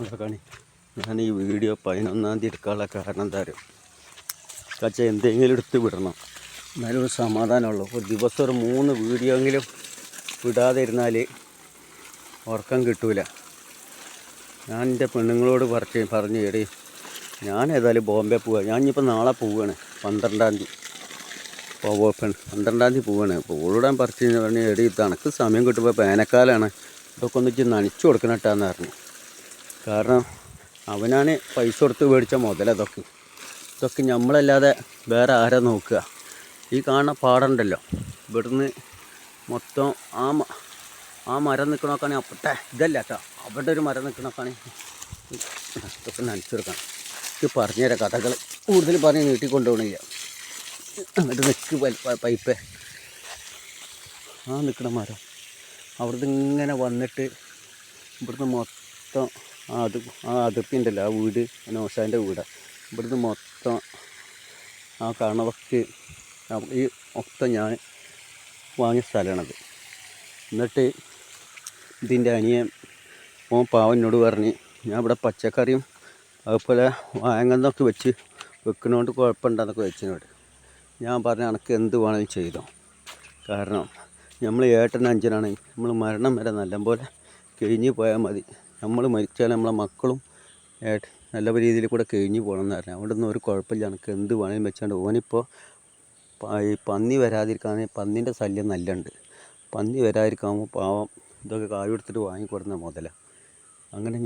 ഉണ്ടാക്കാണ്. ഞാൻ ഈ വീഡിയോ 11-ാം തീയതി എടുക്കാനുള്ള കാരണം എന്താ അറിയും, കച്ച എന്തെങ്കിലും എടുത്ത് വിടണം, എന്നാലും ഒരു സമാധാനമുള്ളൂ. ഒരു ദിവസം ഒരു 3 വീഡിയോ എങ്കിലും വിടാതെ ഇരുന്നാൽ ഉറക്കം കിട്ടൂല. ഞാൻ എൻ്റെ പെണ്ണുങ്ങളോട് പറഞ്ഞു എടി ഞാൻ ഏതായാലും ബോംബെ പോവുക, ഞാൻ ഇനിയിപ്പോൾ നാളെ പോവുകയാണ് 12-ാം തീയതി 12-ാം തീയതി പോവുകയാണ്. അപ്പോൾ ഓടിടാൻ പറഞ്ഞു എടി തണക്ക് സമയം കിട്ടുമ്പോൾ വേനൽക്കാലമാണ്, ഇതൊക്കെ ഒന്നിച്ച് നനച്ചു കൊടുക്കണട്ടാന്ന് പറഞ്ഞു. കാരണം അവനാണ് പൈസ കൊടുത്ത് മേടിച്ച മുതല ഇതൊക്കെ നമ്മളല്ലാതെ വേറെ ആരാ നോക്കുക. ഈ കാണുന്ന പാടമുണ്ടല്ലോ, ഇവിടുന്ന് മൊത്തം ആ മരം നിൽക്കണോക്കാണെങ്കിൽ അപ്പട്ടെ ഇതല്ല കേട്ടോ, അവിടെ ഒരു മരം നിൽക്കണോക്കാണെങ്കിൽ ഇതൊക്കെ നനച്ചെടുക്കണം. ഇത് പറഞ്ഞുതരാം കഥകൾ, കൂടുതൽ പറഞ്ഞ് നീട്ടിക്കൊണ്ടുപോകണില്ല. എന്നിട്ട് പൈപ്പ് നിൽക്കണ മരം അവിടുന്ന് ഇങ്ങനെ വന്നിട്ട് ഇവിടുന്ന് മൊത്തം അതിർത്തി ഉണ്ടല്ലോ, ആ വീട് നോഷാൻ്റെ വീടാണ്. ഇവിടുന്ന് മൊത്തം കാണവക്ക് ഈ മൊത്തം ഞാൻ വാങ്ങിയ സ്ഥലമാണത്. എന്നിട്ട് ഇതിൻ്റെ അനിയൻ പാവനോട് പറഞ്ഞ് ഞാൻ ഇവിടെ പച്ചക്കറിയും അതുപോലെ വാങ്ങുന്നതൊക്കെ വെക്കുന്നതുകൊണ്ട് കുഴപ്പമുണ്ടെന്നൊക്കെ വെച്ചിനോട്. ഞാൻ പറഞ്ഞ കണക്ക് എന്ത് വേണമെങ്കിലും ചെയ്തോ, കാരണം നമ്മൾ 8-9 നമ്മൾ മരണം വരെ നല്ലപോലെ കഴിഞ്ഞ് പോയാൽ മതി. നമ്മൾ മരിച്ചാൽ നമ്മളെ മക്കളും നല്ല രീതിയിൽ കൂടെ കഴിഞ്ഞ് പോകണമെന്ന് പറഞ്ഞു. അവിടെ ഒന്നും ഒരു കുഴപ്പമില്ല, എനിക്ക് എന്ത് വേണമെങ്കിലും വെച്ചാണ്ട് ഓനിപ്പോൾ ഈ പന്നി വരാതിരിക്കാൻ പന്നീൻ്റെ ശല്യം നല്ലുണ്ട്. പന്നി വരാതിരിക്കാകുമ്പോൾ പാവം ഇതൊക്കെ കായ് കൊടുത്തിട്ട് വാങ്ങിക്കൊടുന്ന മുതല. അങ്ങനെ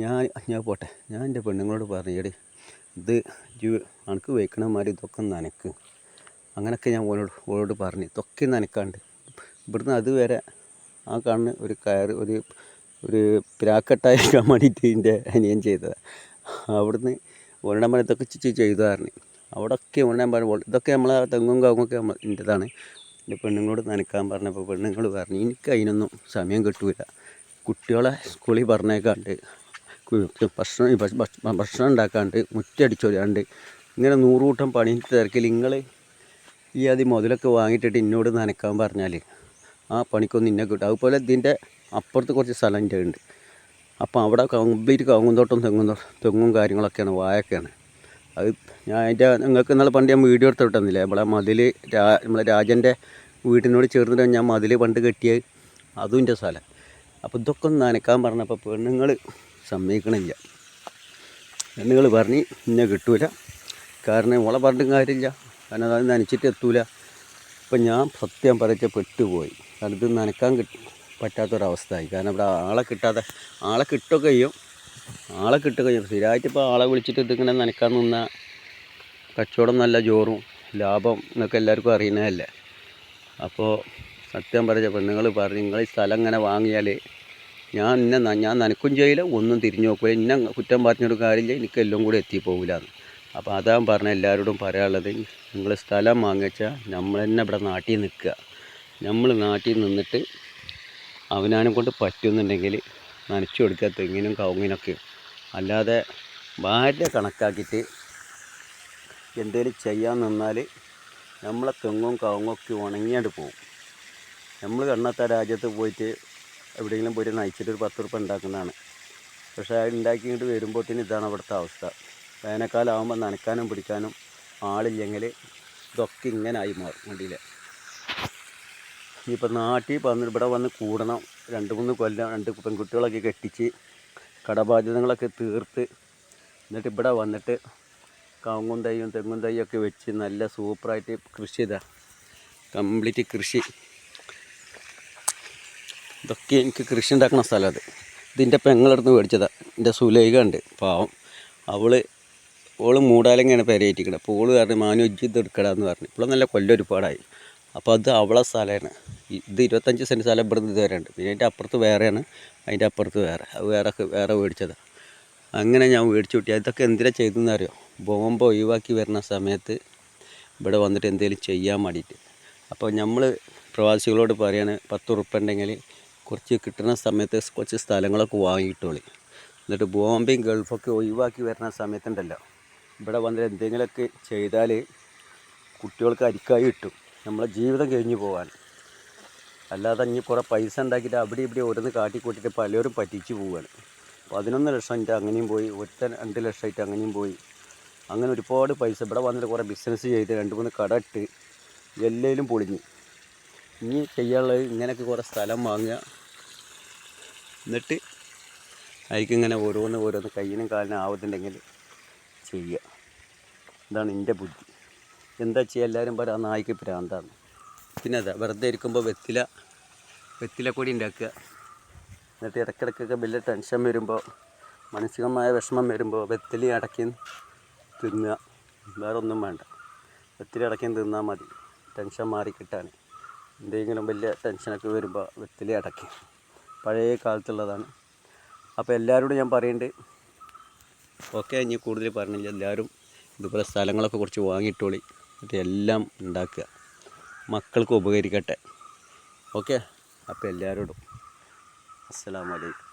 ഞാൻ പോട്ടെ, ഞാൻ എൻ്റെ പെണ്ണുങ്ങളോട് പറഞ്ഞു എടി ഇത് എനിക്ക് വയ്ക്കണമാതിരി ഇതൊക്കെ നനക്ക്. അങ്ങനെയൊക്കെ ഞാൻ ഓളോട് പറഞ്ഞു. ഇതൊക്കെ നനക്കാണ്ട് ഇവിടുന്ന് അതുവരെ കാണുന്ന ഒരു കയറ് ഒരു പിരാക്കട്ടായിരിക്കാൻ വേണ്ടിയിട്ട് ഇതിൻ്റെ അനിയൻ ചെയ്തതാണ്. അവിടുന്ന് ഒരെണ്ണം ഇതൊക്കെ ചെയ്തു പറഞ്ഞു. അവിടെയൊക്കെ ഒരെണ്ണം പറഞ്ഞു ഇതൊക്കെ നമ്മളെ തെങ്ങും കവുങ്ങൊക്കെ എൻ്റെതാണ്. എൻ്റെ പെണ്ണുങ്ങളോട് നനക്കാൻ പറഞ്ഞപ്പോൾ പെണ്ണുങ്ങൾ പറഞ്ഞു എനിക്ക് അതിനൊന്നും സമയം കിട്ടൂല, കുട്ടികളെ സ്കൂളിൽ പറഞ്ഞേക്കാണ്ട് ഭക്ഷണം ഉണ്ടാക്കാണ്ട് മുറ്റടിച്ചൊരാണ്ട് ഇങ്ങനെ 100 കൂട്ടം പണി തിരക്കിൽ നിങ്ങൾ ഈ മുതലൊക്കെ വാങ്ങിയിട്ടിട്ട് എന്നോട് നനക്കാൻ പറഞ്ഞാൽ ആ പണിക്കൊന്നും ഇന്നെ കിട്ടും. അതുപോലെ ഇതിൻ്റെ അപ്പുറത്ത് കുറച്ച് സ്ഥലം എൻ്റെ ഉണ്ട്. അപ്പോൾ അവിടെ കംപ്ലീറ്റ് കവുങ്ങുന്തോട്ടം തെങ്ങും കാര്യങ്ങളൊക്കെയാണ്, വാഴയൊക്കെയാണ്. അത് ഞാൻ അതിൻ്റെ നിങ്ങൾക്ക് ഇന്നലെ പണ്ട് ഞാൻ വീഡിയോ എടുത്ത് വിട്ടുന്നില്ലേ, നമ്മളെ നമ്മളെ രാജൻ്റെ വീട്ടിനോട് ചേർന്നിട്ട് ഞാൻ മതിൽ പണ്ട് കെട്ടിയത്, അതും എൻ്റെ സ്ഥലം. അപ്പോൾ ഇതൊക്കെ ഒന്ന് നനക്കാൻ പറഞ്ഞപ്പോൾ പെണ്ണുങ്ങൾ സമ്മതിക്കണില്ല. പെണ്ണുങ്ങൾ പറഞ്ഞ് ഇന്നെ കിട്ടൂല, കാരണം ഓളെ പറഞ്ഞിട്ടും കാര്യമില്ല, കാരണം അത് നനച്ചിട്ട് എത്തൂല. ഇപ്പം ഞാൻ സത്യം പറയിച്ച പെട്ടുപോയി. കാരണം ഇത് നനക്കാൻ പറ്റാത്തൊരവസ്ഥയായി. കാരണം ഇവിടെ ആളെ കിട്ടുകയൊക്കെ ചെയ്യും. സ്ഥിരമായിട്ട് ഇപ്പോൾ ആളെ വിളിച്ചിട്ട് ഇതിങ്ങനെ നനക്കാൻ നിന്ന കച്ചവടം നല്ല ജോറും ലാഭം എന്നൊക്കെ എല്ലാവർക്കും അറിയുന്നതല്ലേ. അപ്പോൾ സത്യം പറയിച്ച പെണ്ണുങ്ങൾ പറഞ്ഞ് നിങ്ങൾ ഈ സ്ഥലം ഇങ്ങനെ വാങ്ങിയാൽ ഞാൻ നനക്കും ചെയ്യില്ല, ഒന്നും തിരിഞ്ഞു നോക്കില്ല, ഇന്നെ കുറ്റം പറഞ്ഞൊരു കാര്യമില്ല, എനിക്ക് എല്ലാം കൂടി എത്തിപ്പോകില്ലാന്ന്. അപ്പോൾ അതാ പറഞ്ഞ എല്ലാവരോടും പറയാനുള്ളത്, നിങ്ങൾ സ്ഥലം വാങ്ങിച്ചാൽ നമ്മൾ തന്നെ ഇവിടെ നാട്ടിൽ നിൽക്കുക. നമ്മൾ നാട്ടിൽ നിന്നിട്ട് അവനാനെ കൊണ്ട് പറ്റുന്നുണ്ടെങ്കിൽ നനച്ചു കൊടുക്കുക തെങ്ങിനും കവുങ്ങിനൊക്കെ. അല്ലാതെ ഭാര്യ കണക്കാക്കിയിട്ട് എന്തെങ്കിലും ചെയ്യാൻ നിന്നാൽ നമ്മളെ തെങ്ങും കവുങ്ങൊക്കെ ഉണങ്ങിയാണ്ട് പോകും. നമ്മൾ കണ്ണത്ത രാജ്യത്ത് പോയിട്ട് എവിടെയെങ്കിലും പോയിട്ട് നയിച്ചിട്ട് ഒരു 10 ഉറുപ്പിക ഉണ്ടാക്കുന്നതാണ്. പക്ഷേ അത് ഉണ്ടാക്കിയിട്ട് വരുമ്പോഴത്തേന് ഇതാണ് അവിടുത്തെ അവസ്ഥ. വേനൽക്കാലം ആകുമ്പോൾ നനക്കാനും പിടിക്കാനും ആളില്ലെങ്കിൽ ഇതൊക്കെ ഇങ്ങനെ ആയി മാറും. വണ്ടിയിൽ ഇനിയിപ്പോൾ നാട്ടിൽ ഇവിടെ വന്ന് കൂടണം. 2-3 കൊല്ലം 2 പെൺകുട്ടികളൊക്കെ കെട്ടിച്ച് കടബാധ്യതകളൊക്കെ തീർത്ത് എന്നിട്ട് ഇവിടെ വന്നിട്ട് കവുങ്ങും തൈയും തെങ്ങും തൈയൊക്കെ വെച്ച് നല്ല സൂപ്പറായിട്ട് കൃഷി ചെയ്താൽ കംപ്ലീറ്റ് കൃഷി. ഇതൊക്കെ എനിക്ക് കൃഷി ഉണ്ടാക്കുന്ന സ്ഥലം. ഇതിൻ്റെ പെങ്ങളടുത്ത് മേടിച്ചതാണ്. എൻ്റെ സുലൈഖ ഉണ്ട് പാവം, ഓള് മൂടാലങ്ങയാണ് പെരയേറ്റിക്കണത്. അപ്പോൾ ഓള് പറഞ്ഞു മാനു ഇത് എടുക്കടാന്ന് പറഞ്ഞു. ഇപ്പോൾ നല്ല കൊല്ലൊരുപാടായി. അപ്പോൾ അത് അവളെ സ്ഥലമാണ്. ഇത് 25 സെൻറ്റ് സ്ഥലം ഇവിടുന്ന് ഇതുവരെ ഉണ്ട്. പിന്നെ അതിൻ്റെ അപ്പുറത്ത് വേറെയാണ്, അതിൻ്റെ അപ്പുറത്ത് വേറെ, അത് വേറെ മേടിച്ചതാണ്. അങ്ങനെ ഞാൻ മേടിച്ചു കിട്ടി. ഇതൊക്കെ എന്തിനാ ചെയ്തെന്ന് അറിയോ, ബോംബ് ഒഴിവാക്കി വരുന്ന സമയത്ത് ഇവിടെ വന്നിട്ട് എന്തെങ്കിലും ചെയ്യാൻ വേണ്ടിയിട്ട്. അപ്പോൾ നമ്മൾ പ്രവാസികളോട് പറയാണ് 10 ഉറുപ്പിക ഉണ്ടെങ്കിൽ കുറച്ച് കിട്ടുന്ന സമയത്ത് കുറച്ച് സ്ഥലങ്ങളൊക്കെ വാങ്ങിയിട്ടോളി. എന്നിട്ട് ബോംബെയും ഗൾഫൊക്കെ ഒഴിവാക്കി വരുന്ന സമയത്തുണ്ടല്ലോ, ഇവിടെ വന്നിട്ട് എന്തെങ്കിലുമൊക്കെ ചെയ്താൽ കുട്ടികൾക്ക് അരിക്കായി കിട്ടും, നമ്മളെ ജീവിതം കഴിഞ്ഞ് പോകാൻ. അല്ലാതെ ഇനി കുറേ പൈസ ഉണ്ടാക്കിയിട്ട് അവിടെ ഇവിടെ ഓരോന്ന് കാട്ടിക്കൂട്ടിയിട്ട് പലരും പറ്റിച്ച് പോവുകയാണ്. 11 ലക്ഷമായിട്ട് അങ്ങനെയും പോയി, 2 ലക്ഷമായിട്ട് അങ്ങനെയും പോയി. അങ്ങനെ ഒരുപാട് പൈസ ഇവിടെ വന്നിട്ട് കുറേ ബിസിനസ് ചെയ്ത് 2-3 കട ഇട്ട് എല്ലാം പൊളിഞ്ഞ്. ഇനി ചെയ്യാനുള്ളത് ഇങ്ങനെയൊക്കെ കുറേ സ്ഥലം വാങ്ങുക, എന്നിട്ട് അതിക്കിങ്ങനെ ഓരോന്ന് കയ്യിനും കാലിനും ആവുന്നുണ്ടെങ്കിൽ ചെയ്യുക. ഇതാണ് എൻ്റെ ബുദ്ധി. എന്താ ചെയ്യുക, എല്ലാവരും പറയാം ആ നായ്ക്ക് ഭ്രാന്താണ്. പിന്നെ അതാ വെറുതെ ഇരിക്കുമ്പോൾ വെറ്റിലക്കൊടി ഉണ്ടാക്കുക. എന്നിട്ട് ഇടയ്ക്കിടയ്ക്കൊക്കെ വലിയ ടെൻഷൻ വരുമ്പോൾ, മാനസികമായ വിഷമം വരുമ്പോൾ വെറ്റില അടക്കി തിന്നുക. വേറെ ഒന്നും വേണ്ട, വെറ്റില അടക്കി തിന്നാൽ മതി ടെൻഷൻ മാറി കിട്ടാൻ. എന്തെങ്കിലും വലിയ ടെൻഷനൊക്കെ വരുമ്പോൾ വെറ്റില അടക്കി, പഴയ കാലത്തുള്ളതാണ്. അപ്പോൾ എല്ലാവരോടും ഞാൻ പറയുന്നുണ്ട്, ഓക്കെ, ഇനി കൂടുതൽ പറഞ്ഞില്ല, എല്ലാവരും ഇതുപോലെ സ്ഥലങ്ങളൊക്കെ കുറച്ച് വാങ്ങിയിട്ടോളി, എന്നിട്ട് എല്ലാം ഉണ്ടാക്കുക, മക്കൾക്ക് ഉപകരിക്കട്ടെ. ഓക്കെ, അപ്പോൾ എല്ലാവരോടും അസ്സലാമു അലൈക്കും.